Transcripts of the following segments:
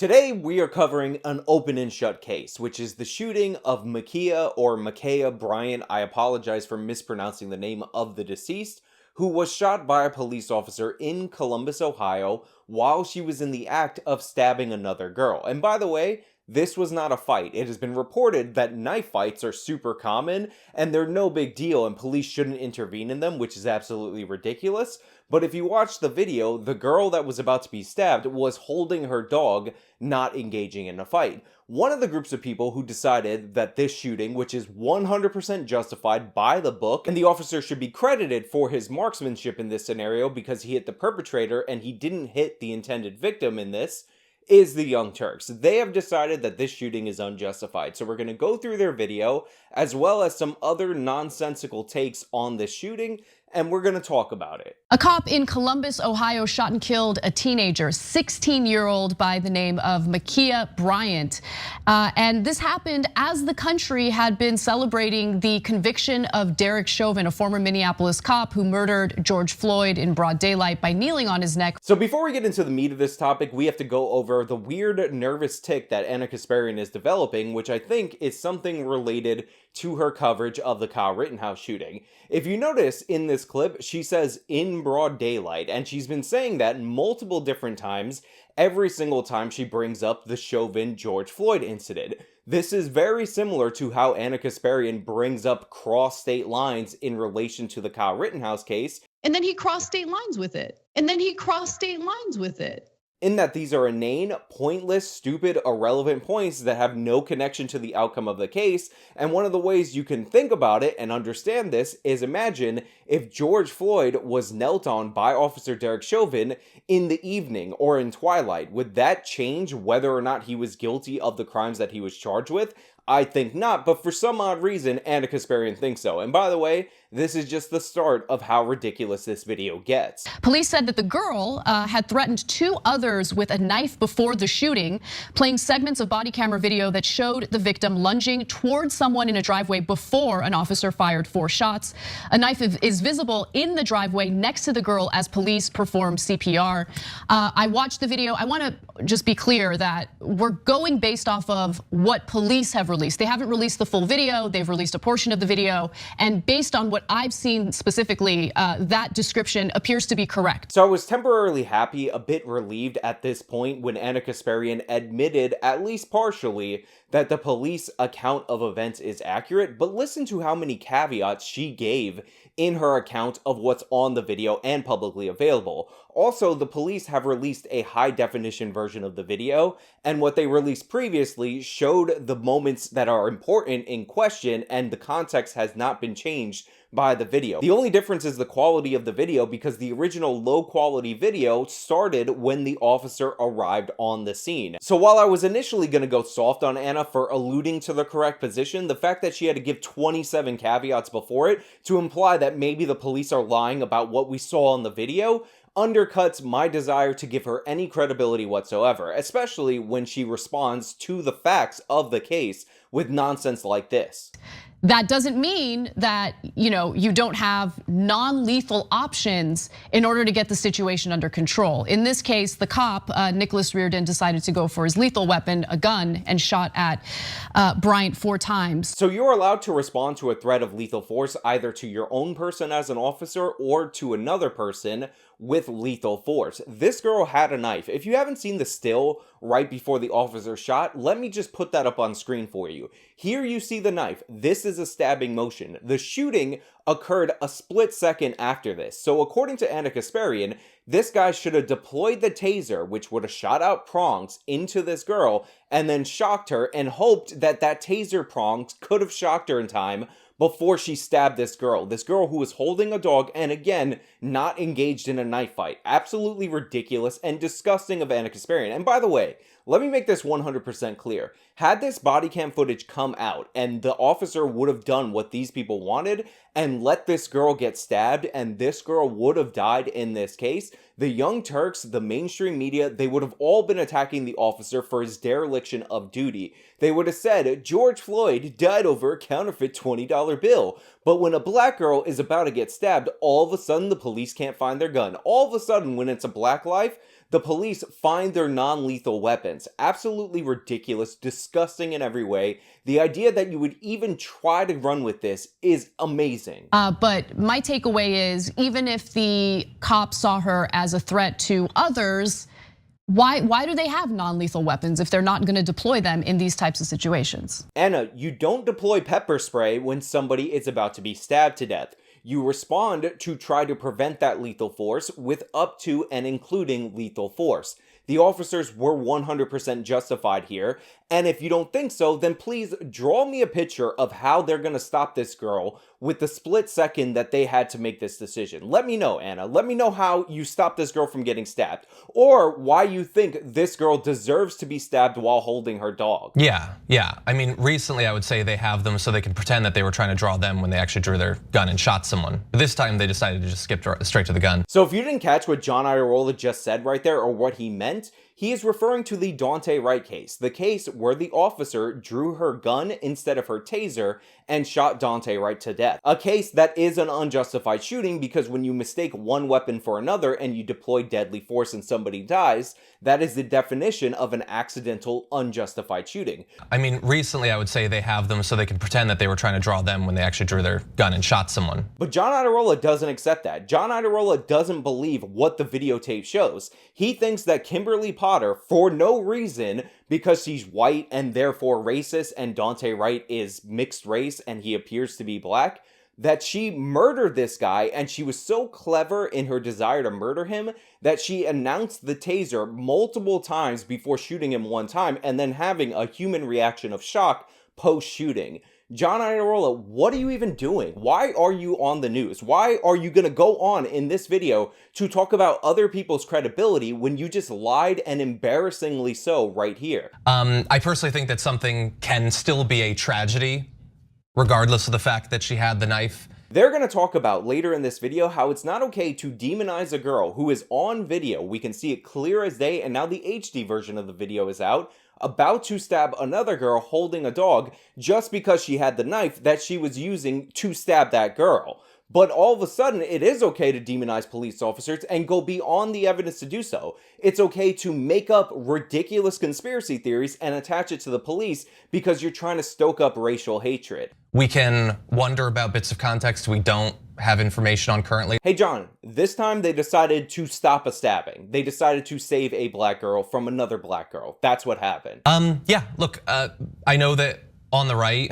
Today, we are covering an open and shut case, which is the shooting of Ma'Khia Bryant. I apologize for mispronouncing the name of the deceased, who was shot by a police officer in Columbus, Ohio, while she was in the act of stabbing another girl. And by the way, this was not a fight. It has been reported that knife fights are super common, and they're no big deal, and police shouldn't intervene in them, which is absolutely ridiculous. But if you watch the video, the girl that was about to be stabbed was holding her dog, not engaging in a fight. One of the groups of people who decided that this shooting, which is 100% justified by the book, and the officer should be credited for his marksmanship in this scenario because he hit the perpetrator and he didn't hit the intended victim in this, is the Young Turks. They have decided that this shooting is unjustified. So we're going to go through their video, as well as some other nonsensical takes on this shooting, and we're going to talk about it. A cop in Columbus, Ohio shot and killed a teenager, 16-year-old by the name of Ma'Khia Bryant. And this happened as the country had been celebrating the conviction of Derek Chauvin, a former Minneapolis cop who murdered George Floyd in broad daylight by kneeling on his neck. So before we get into the meat of this topic, we have to go over the weird nervous tic that Ana Kasparian is developing, which I think is something related to her coverage of the Kyle Rittenhouse shooting. If you notice in this clip, she says in broad daylight, and she's been saying that multiple different times, every single time she brings up the Chauvin George Floyd incident. This is very similar to how Ana Kasparian brings up cross state lines in relation to the Kyle Rittenhouse case. And then he crossed state lines with it. In that these are inane, pointless, stupid, irrelevant points that have no connection to the outcome of the case. And one of the ways you can think about it and understand this is imagine if George Floyd was knelt on by Officer Derek Chauvin in the evening or in twilight. Would that change whether or not he was guilty of the crimes that he was charged with? I think not, but for some odd reason, Ana Kasparian thinks so. And by the way, this is just the start of how ridiculous this video gets. Police said that the girl had threatened two others with a knife before the shooting, playing segments of body camera video that showed the victim lunging towards someone in a driveway before an officer fired 4 shots. A knife is visible in the driveway next to the girl as police perform CPR. I watched the video. I want to just be clear that we're going based off of what police have released. They haven't released the full video. They've released a portion of the video. And based on what I've seen specifically, that description appears to be correct. So I was temporarily happy, a bit relieved at this point when Ana Kasparian admitted, at least partially, that the police account of events is accurate, but listen to how many caveats she gave in her account of what's on the video and publicly available. Also, the police have released a high-definition version of the video, and what they released previously showed the moments that are important in question, and the context has not been changed by the video. The only difference is the quality of the video, because the original low-quality video started when the officer arrived on the scene. So while I was initially going to go soft on Ana for alluding to the correct position, the fact that she had to give 27 caveats before it to imply that maybe the police are lying about what we saw in the video undercuts my desire to give her any credibility whatsoever, especially when she responds to the facts of the case with nonsense like this. That doesn't mean that, you don't have non-lethal options in order to get the situation under control. In this case, the cop, Nicholas Reardon, decided to go for his lethal weapon, a gun, and shot at Bryant 4 times. So you're allowed to respond to a threat of lethal force either to your own person as an officer or to another person with lethal force. This girl had a knife. If you haven't seen the still right before the officer shot, let me just put that up on screen for you. Here you see the knife. This is a stabbing motion. The shooting occurred a split second after this. So according to Ana Kasparian, this guy should have deployed the taser, which would have shot out prongs into this girl and then shocked her, and hoped that that taser prongs could have shocked her in time before she stabbed this girl who was holding a dog and, again, not engaged in a knife fight. Absolutely ridiculous and disgusting of Ana Kasparian. And by the way, let me make this 100% clear. Had this body cam footage come out and the officer would have done what these people wanted and let this girl get stabbed and this girl would have died in this case, the Young Turks, the mainstream media, they would have all been attacking the officer for his dereliction of duty. They would have said, George Floyd died over a counterfeit $20 bill. But when a black girl is about to get stabbed, all of a sudden the police can't find their gun. All of a sudden, when it's a black life, the police find their non-lethal weapons. Absolutely ridiculous, disgusting in every way. The idea that you would even try to run with this is amazing. But my takeaway is, even if the cops saw her as a threat to others, why do they have non-lethal weapons if they're not going to deploy them in these types of situations? Anna, you don't deploy pepper spray when somebody is about to be stabbed to death. You respond to try to prevent that lethal force with up to and including lethal force. The officers were 100% justified here, and if you don't think so, then please draw me a picture of how they're gonna stop this girl with the split second that they had to make this decision. Let me know, Anna. Let me know how you stop this girl from getting stabbed, or why you think this girl deserves to be stabbed while holding her dog. Yeah. I mean, recently I would say they have them so they can pretend that they were trying to draw them when they actually drew their gun and shot someone. But this time they decided to just skip straight to the gun. So if you didn't catch what John Iadarola just said right there, or what he meant, he is referring to the Daunte Wright case, the case where the officer drew her gun instead of her taser and shot Daunte Wright to death. A case that is an unjustified shooting, because when you mistake one weapon for another and you deploy deadly force and somebody dies, that is the definition of an accidental, unjustified shooting. I mean, recently I would say they have them so they can pretend that they were trying to draw them when they actually drew their gun and shot someone. But John Iadarola doesn't accept that. John Iadarola doesn't believe what the videotape shows. He thinks that Kimberly Potter, for no reason, because she's white and therefore racist, and Daunte Wright is mixed race and he appears to be black, that she murdered this guy, and she was so clever in her desire to murder him that she announced the taser multiple times before shooting him one time and then having a human reaction of shock post-shooting. John Iadarola, what are you even doing? Why are you on the news? Why are you gonna go on in this video to talk about other people's credibility when you just lied, and embarrassingly so, right here? I personally think that something can still be a tragedy, regardless of the fact that she had the knife. They're going to talk about later in this video how it's not okay to demonize a girl who is on video. We can see it clear as day, and now the HD version of the video is out, about to stab another girl holding a dog just because she had the knife that she was using to stab that girl. But all of a sudden, it is okay to demonize police officers and go beyond the evidence to do so. It's okay to make up ridiculous conspiracy theories and attach it to the police because you're trying to stoke up racial hatred. We can wonder about bits of context we don't have information on currently. Hey John, this time they decided to stop a stabbing. They decided to save a black girl from another black girl. That's what happened. Yeah, look, I know that on the right,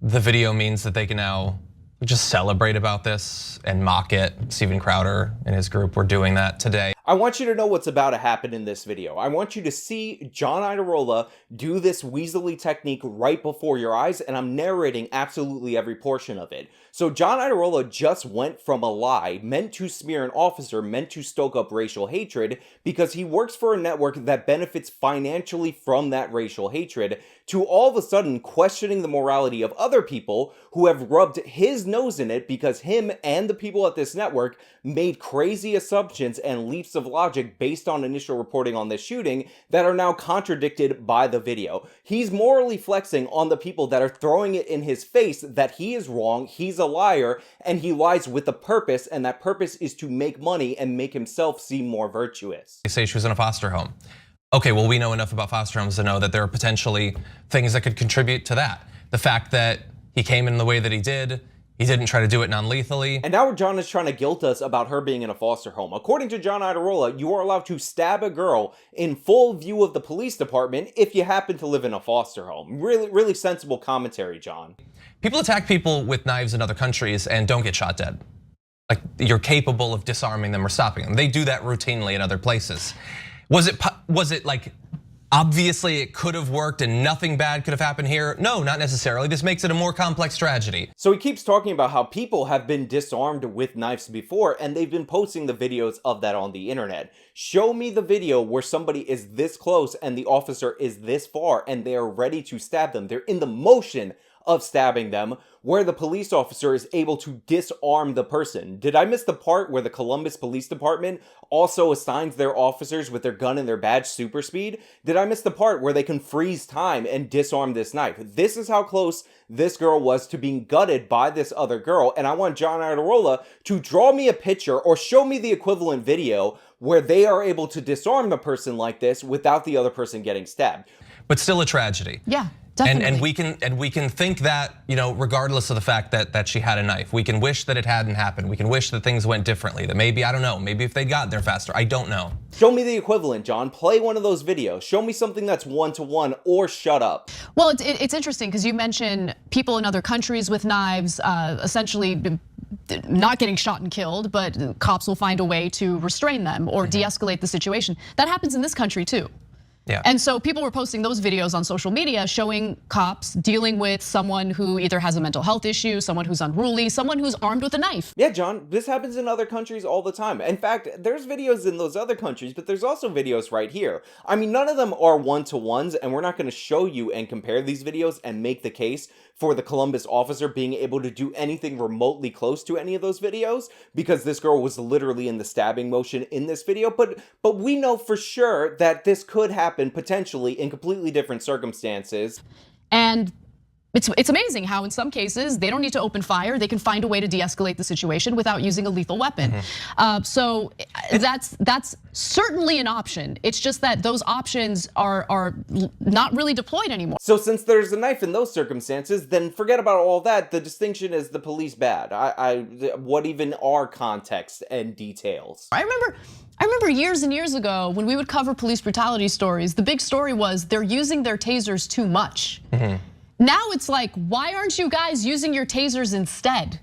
the video means that they can now just celebrate about this and mock it. Steven Crowder and his group were doing that today. I want you to know what's about to happen in this video. I want you to see John Iadarola do this weaselly technique right before your eyes, and I'm narrating absolutely every portion of it. So John Iadarola just went from a lie meant to smear an officer, meant to stoke up racial hatred, because he works for a network that benefits financially from that racial hatred, to all of a sudden questioning the morality of other people who have rubbed his nose in it because him and the people at this network made crazy assumptions and leaps of logic based on initial reporting on this shooting that are now contradicted by the video. He's morally flexing on the people that are throwing it in his face that he is wrong, he's a liar, and he lies with a purpose, and that purpose is to make money and make himself seem more virtuous. They say she was in a foster home. Okay, well, we know enough about foster homes to know that there are potentially things that could contribute to that. The fact that he came in the way that he didn't try to do it non-lethally. And now John is trying to guilt us about her being in a foster home. According to John Iadarola, you are allowed to stab a girl in full view of the police department if you happen to live in a foster home. Really sensible commentary, John. People attack people with knives in other countries and don't get shot dead. Like, you're capable of disarming them or stopping them. They do that routinely in other places. Was it like, obviously it could have worked and nothing bad could have happened here? No, not necessarily. This makes it a more complex tragedy. So he keeps talking about how people have been disarmed with knives before, and they've been posting the videos of that on the internet. Show me the video where somebody is this close and the officer is this far and they are ready to stab them. They're in the motion of stabbing them where the police officer is able to disarm the person. Did I miss the part where the Columbus Police Department also assigns their officers with their gun and their badge super speed? Did I miss the part where they can freeze time and disarm this knife? This is how close this girl was to being gutted by this other girl, and I want John Iadarola to draw me a picture or show me the equivalent video where they are able to disarm the person like this without the other person getting stabbed. But still a tragedy. Yeah. Definitely. And we can think that, regardless of the fact that she had a knife, we can wish that it hadn't happened. We can wish that things went differently. That maybe, I don't know, maybe if they'd gotten there faster, I don't know. Show me the equivalent, John. Play one of those videos. Show me something that's one-to-one, or shut up. Well, it's interesting because you mentioned people in other countries with knives, essentially not getting shot and killed, but cops will find a way to restrain them or de-escalate the situation. That happens in this country too. Yeah. And so people were posting those videos on social media showing cops dealing with someone who either has a mental health issue, someone who's unruly, someone who's armed with a knife. Yeah, John, this happens in other countries all the time. In fact, there's videos in those other countries, but there's also videos right here. I mean, none of them are one-to-ones, and we're not going to show you and compare these videos and make the case for the Columbus officer being able to do anything remotely close to any of those videos, because this girl was literally in the stabbing motion in this video. But we know for sure that this could happen potentially in completely different circumstances. And it's amazing how in some cases they don't need to open fire. They can find a way to de-escalate the situation without using a lethal weapon. So that's certainly an option. It's just that those options are not really deployed anymore. So since there's a knife in those circumstances, then forget about all that. The distinction is the police bad. What even are context and details? I remember years and years ago when we would cover police brutality stories, the big story was they're using their tasers too much. Now it's like, why aren't you guys using your tasers instead?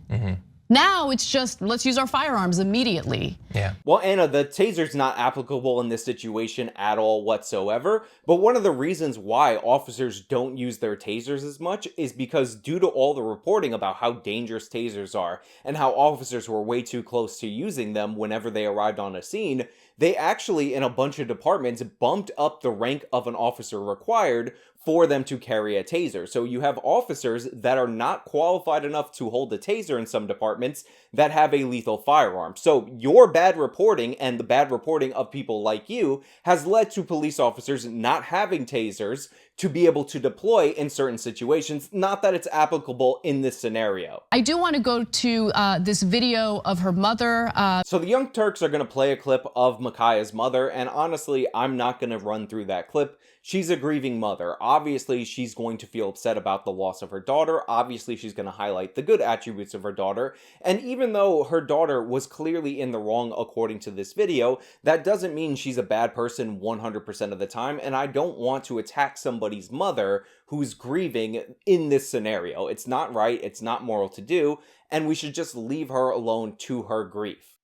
Now it's just, let's use our firearms immediately. Yeah. Well, Anna, the taser's not applicable in this situation at all whatsoever. But one of the reasons why officers don't use their tasers as much is because due to all the reporting about how dangerous tasers are and how officers were way too close to using them whenever they arrived on a scene, they actually, in a bunch of departments, bumped up the rank of an officer required for them to carry a taser. So you have officers that are not qualified enough to hold a taser in some departments that have a lethal firearm. So your bad reporting and the bad reporting of people like you has led to police officers not having tasers to be able to deploy in certain situations. Not that it's applicable in this scenario. I do want to go to this video of her mother. So the Young Turks are going to play a clip of Ma'Khia's mother, and honestly, I'm not going to run through that clip. She's a grieving mother. Obviously, she's going to feel upset about the loss of her daughter. Obviously, she's going to highlight the good attributes of her daughter. And even though her daughter was clearly in the wrong according to this video, that doesn't mean she's a bad person 100% of the time. And I don't want to attack somebody's mother who's grieving in this scenario. It's not right. It's not moral to do. And we should just leave her alone to her grief.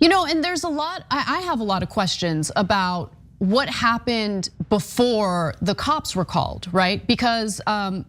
And there's I have a lot of questions about what happened before the cops were called, right? Because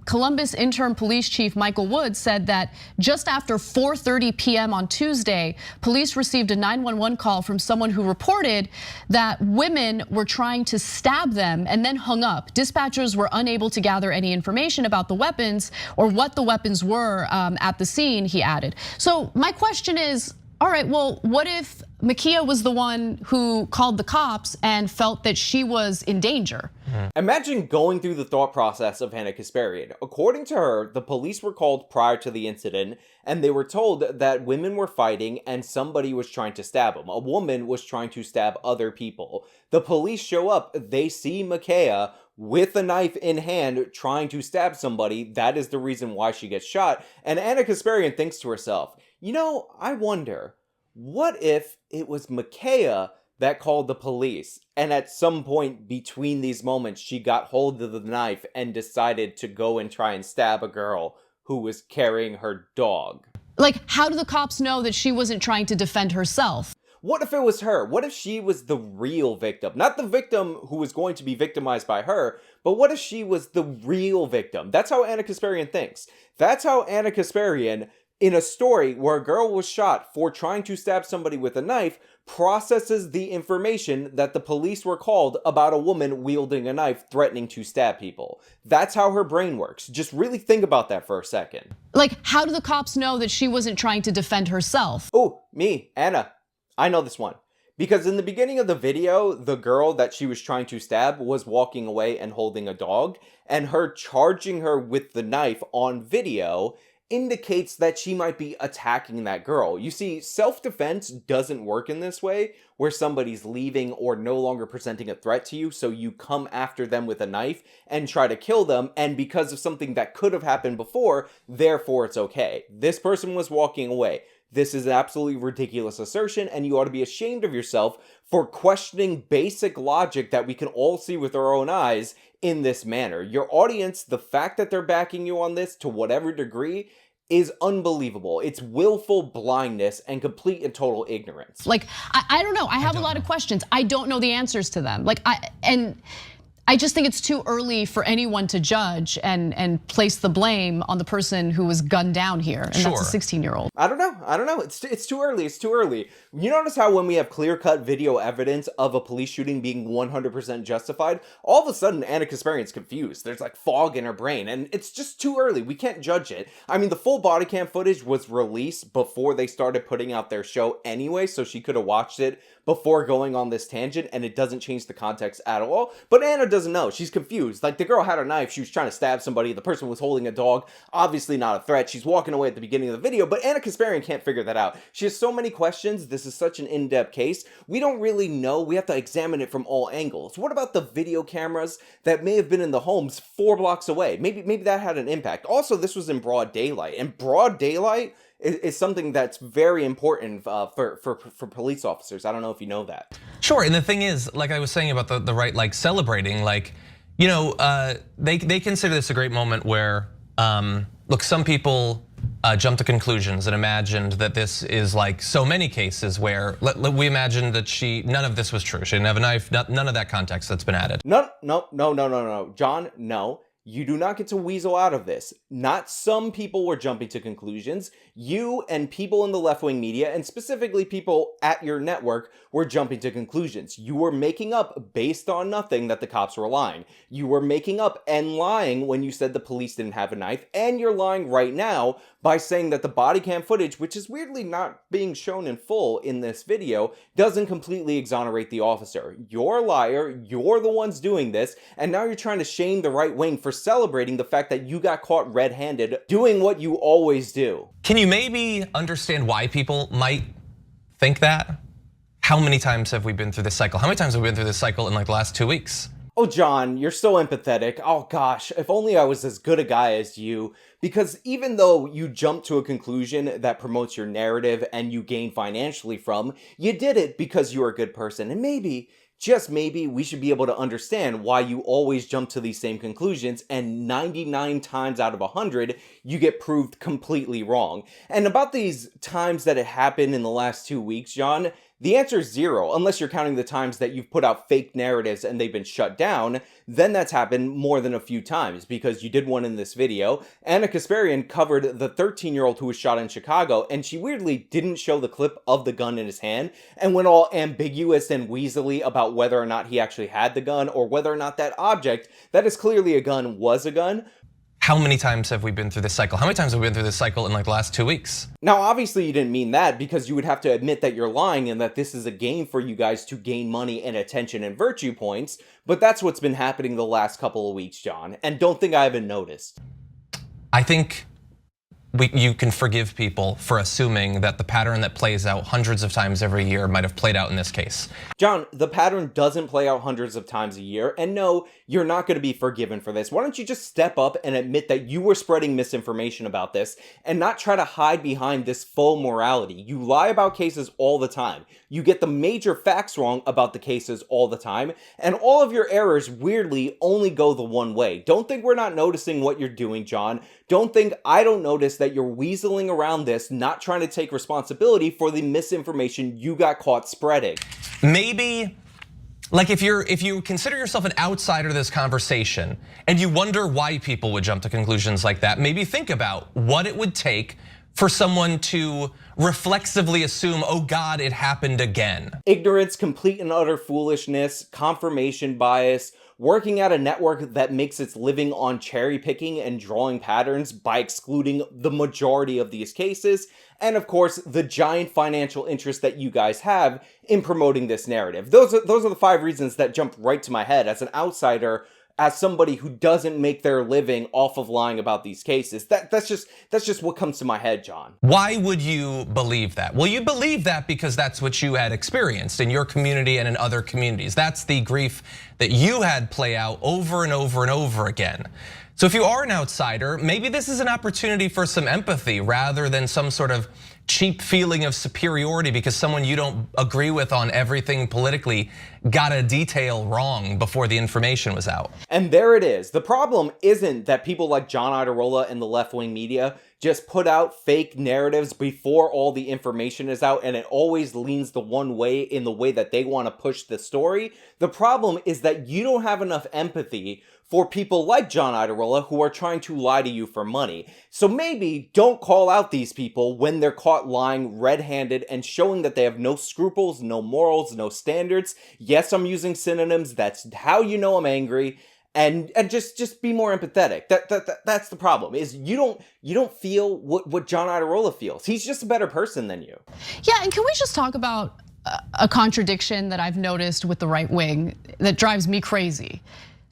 Columbus interim police chief Michael Woods said that just after 4:30 p.m. on Tuesday, police received a 911 call from someone who reported that women were trying to stab them and then hung up. Dispatchers were unable to gather any information about the weapons or what the weapons were at the scene, he added. So my question is, all right, well, what if Ma'Khia was the one who called the cops and felt that she was in danger? Imagine going through the thought process of Hannah Kasparian. According to her, the police were called prior to the incident, and they were told that women were fighting and somebody was trying to stab them. A woman was trying to stab other people. The police show up, they see Ma'Khia with a knife in hand trying to stab somebody. That is the reason why she gets shot. And Hannah Kasparian thinks to herself, I wonder, what if it was Ma'Khia that called the police, and at some point between these moments, she got hold of the knife and decided to go and try and stab a girl who was carrying her dog? Like, how do the cops know that she wasn't trying to defend herself? What if it was her? What if she was the real victim? Not the victim who was going to be victimized by her, but what if she was the real victim? That's how Hannah Kasparian thinks. That's how Hannah Kasparian, in a story where a girl was shot for trying to stab somebody with a knife, processes the information that the police were called about a woman wielding a knife threatening to stab people. That's how her brain works. Just really think about that for a second. Like, how do the cops know that she wasn't trying to defend herself? Oh, me, Anna. I know this one. Because in the beginning of the video, the girl that she was trying to stab was walking away and holding a dog, and her charging her with the knife on video indicates that she might be attacking that girl. You see, self-defense doesn't work in this way, where somebody's leaving or no longer presenting a threat to you, so you come after them with a knife and try to kill them, and because of something that could have happened before, therefore it's okay. This person was walking away. This is an absolutely ridiculous assertion, and you ought to be ashamed of yourself for questioning basic logic that we can all see with our own eyes in this manner. Your audience, the fact that they're backing you on this to whatever degree, is unbelievable. It's willful blindness and complete and total ignorance. Like, I don't know. I have a lot of questions. I don't know the answers to them. I just think it's too early for anyone to judge and place the blame on the person who was gunned down here, and that's a 16-year-old. I don't know. It's too early. It's too early. You notice how when we have clear-cut video evidence of a police shooting being 100% justified, all of a sudden Anna Kasparian's confused. There's like fog in her brain, and it's just too early. We can't judge it. I mean, the full body cam footage was released before they started putting out their show anyway, so she could have watched it before going on this tangent, and it doesn't change the context at all. But Anna doesn't know. She's confused. Like, the girl had a knife. She was trying to stab somebody. The person was holding a dog. Obviously not a threat. She's walking away at the beginning of the video, but Anna Kasparian can't figure that out. She has so many questions. This is such an in-depth case. We don't really know. We have to examine it from all angles. What about the video cameras that may have been in the homes 4 blocks away? Maybe that had an impact. Also, this was in broad daylight, and broad daylight is something that's very important for police officers. I don't know if you know that. Sure, and the thing is, like I was saying about the right, like celebrating, like, you know, they consider this a great moment where, look, some people jump to conclusions and imagined that this is like so many cases where we imagined that none of this was true. She didn't have a knife, none of that context that's been added. No, John, no. You do not get to weasel out of this. Not some people were jumping to conclusions. You and people in the left-wing media, and specifically people at your network, were jumping to conclusions. You were making up based on nothing that the cops were lying. You were making up and lying when you said the police didn't have a knife, and you're lying right now by saying that the body cam footage, which is weirdly not being shown in full in this video, doesn't completely exonerate the officer. You're a liar, you're the ones doing this, and now you're trying to shame the right wing for celebrating the fact that you got caught red-handed doing what you always do. Can you maybe understand why people might think that? How many times have we been through this cycle? How many times have we been through this cycle in like the last 2 weeks? Oh, John, you're so empathetic. Oh gosh, if only I was as good a guy as you. Because even though you jump to a conclusion that promotes your narrative and you gain financially from, you did it because you're a good person. And maybe, just maybe, we should be able to understand why you always jump to these same conclusions, and 99 times out of 100, you get proved completely wrong. And about these times that it happened in the last 2 weeks, John, the answer is 0, unless you're counting the times that you've put out fake narratives and they've been shut down. Then that's happened more than a few times, because you did one in this video. Anna Kasparian covered the 13-year-old who was shot in Chicago, and she weirdly didn't show the clip of the gun in his hand and went all ambiguous and weaselly about whether or not he actually had the gun or whether or not that object that is clearly a gun was a gun. How many times have we been through this cycle? How many times have we been through this cycle in like the last 2 weeks? Now, obviously you didn't mean that, because you would have to admit that you're lying and that this is a game for you guys to gain money and attention and virtue points, but that's what's been happening the last couple of weeks, John, and don't think I haven't noticed. I think you can forgive people for assuming that the pattern that plays out hundreds of times every year might have played out in this case. John, the pattern doesn't play out hundreds of times a year, and no, you're not going to be forgiven for this. Why don't you just step up and admit that you were spreading misinformation about this and not try to hide behind this faux morality? You lie about cases all the time. You get the major facts wrong about the cases all the time, and all of your errors weirdly only go the one way. Don't think we're not noticing what you're doing, John. Don't think I don't notice that you're weaseling around this, not trying to take responsibility for the misinformation you got caught spreading. Maybe, like if you consider yourself an outsider to this conversation and you wonder why people would jump to conclusions like that, maybe think about what it would take for someone to reflexively assume, oh God, it happened again? Ignorance, complete and utter foolishness, confirmation bias, working at a network that makes its living on cherry picking and drawing patterns by excluding the majority of these cases, and of course, the giant financial interest that you guys have in promoting this narrative. Those are the 5 reasons that jumped right to my head as an outsider, as somebody who doesn't make their living off of lying about these cases. That's just what comes to my head, John. Why would you believe that? Well, you believe that because that's what you had experienced in your community and in other communities. That's the grief that you had play out over and over and over again. So if you are an outsider, maybe this is an opportunity for some empathy rather than some sort of cheap feeling of superiority because someone you don't agree with on everything politically got a detail wrong before the information was out. And there it is. The problem isn't that people like John Iadarola and the left-wing media just put out fake narratives before all the information is out, and it always leans the one way in the way that they want to push the story. The problem is that you don't have enough empathy for people like John Iadarola who are trying to lie to you for money. So maybe don't call out these people when they're caught lying red-handed and showing that they have no scruples, no morals, no standards. Yes, I'm using synonyms. That's how you know I'm angry. And just be more empathetic. That's the problem. Is you don't feel what John Iadarola feels. He's just a better person than you. Yeah, and can we just talk about a contradiction that I've noticed with the right wing that drives me crazy?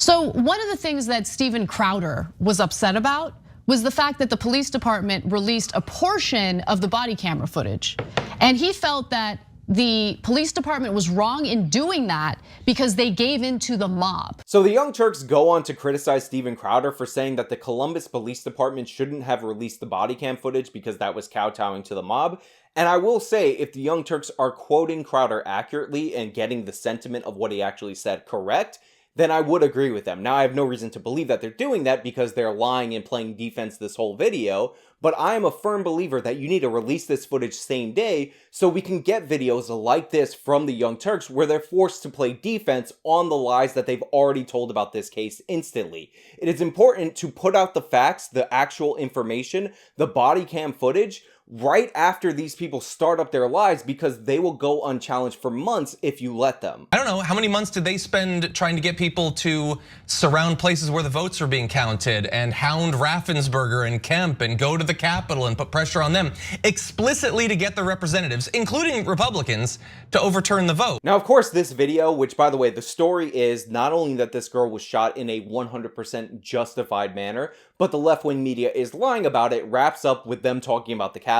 So one of the things that Steven Crowder was upset about was the fact that the police department released a portion of the body camera footage. And he felt that the police department was wrong in doing that because they gave in to the mob. So the Young Turks go on to criticize Steven Crowder for saying that the Columbus Police Department shouldn't have released the body cam footage because that was kowtowing to the mob. And I will say, if the Young Turks are quoting Crowder accurately and getting the sentiment of what he actually said correct, then I would agree with them. Now, I have no reason to believe that they're doing that because they're lying and playing defense this whole video, but I am a firm believer that you need to release this footage same day so we can get videos like this from the Young Turks where they're forced to play defense on the lies that they've already told about this case instantly. It is important to put out the facts, the actual information, the body cam footage, right after these people start up their lives because they will go unchallenged for months if you let them. I don't know, how many months did they spend trying to get people to surround places where the votes are being counted and hound Raffensperger and Kemp and go to the Capitol and put pressure on them explicitly to get their representatives, including Republicans, to overturn the vote? Now, of course, this video, which by the way, the story is not only that this girl was shot in a 100% justified manner, but the left-wing media is lying about it, wraps up with them talking about the Capitol.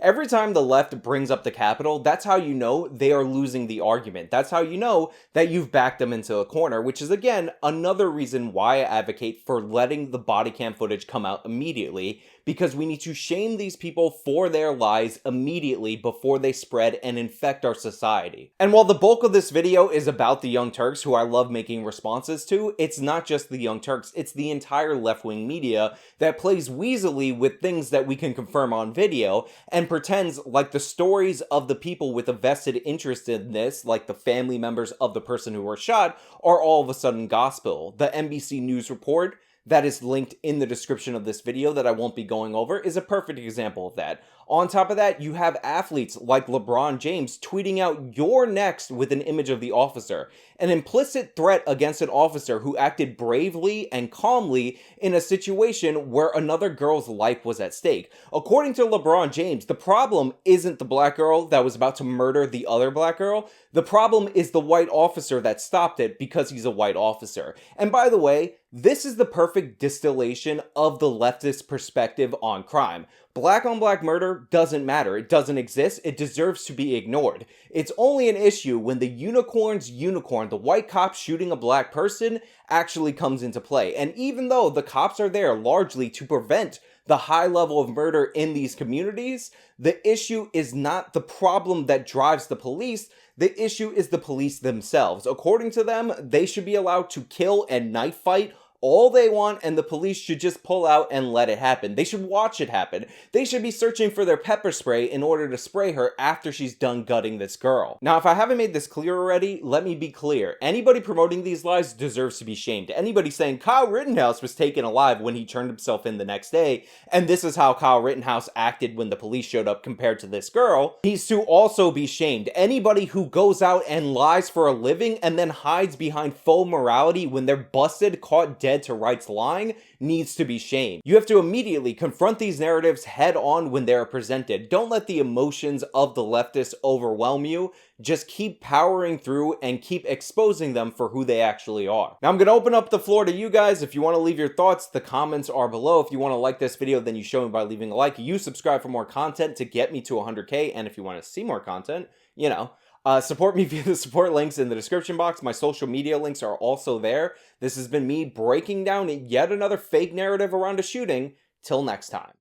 Every time the left brings up the Capitol, that's how you know they are losing the argument. That's how you know that you've backed them into a corner, which is, again, another reason why I advocate for letting the body cam footage come out immediately, because we need to shame these people for their lies immediately before they spread and infect our society. And while the bulk of this video is about the Young Turks, who I love making responses to, it's not just the Young Turks, it's the entire left-wing media that plays weaselly with things that we can confirm on video and pretends like the stories of the people with a vested interest in this, like the family members of the person who were shot, are all of a sudden gospel. The NBC News report that is linked in the description of this video that I won't be going over is a perfect example of that. On top of that, you have athletes like LeBron James tweeting out "you're next" with an image of the officer, an implicit threat against an officer who acted bravely and calmly in a situation where another girl's life was at stake. According to LeBron James, the problem isn't the black girl that was about to murder the other black girl. The problem is the white officer that stopped it because he's a white officer. And by the way, this is the perfect distillation of the leftist perspective on crime. Black on black murder doesn't matter. It doesn't exist. It deserves to be ignored. It's only an issue when the unicorn's unicorn, the white cop shooting a black person, actually comes into play. And even though the cops are there largely to prevent the high level of murder in these communities, the issue is not the problem that drives the police. The issue is the police themselves. According to them, they should be allowed to kill and knife fight all they want, and the police should just pull out and let it happen. They should watch it happen. They should be searching for their pepper spray in order to spray her after she's done gutting this girl. Now, if I haven't made this clear already, let me be clear. Anybody promoting these lies deserves to be shamed. Anybody saying Kyle Rittenhouse was taken alive when he turned himself in the next day, and this is how Kyle Rittenhouse acted when the police showed up compared to this girl, needs to also be shamed. Anybody who goes out and lies for a living and then hides behind faux morality when they're busted, caught dead to rights lying, needs to be shamed. You have to immediately confront these narratives head on when they are presented. Don't let the emotions of the leftists overwhelm you. Just keep powering through and keep exposing them for who they actually are. Now I'm going to open up the floor to you guys. If you want to leave your thoughts, the comments are below. If you want to like this video, then you show me by leaving a like. You subscribe for more content to get me to 100K. And if you want to see more content, you know, support me via the support links in the description box. My social media links are also there. This has been me breaking down yet another fake narrative around a shooting. Till next time.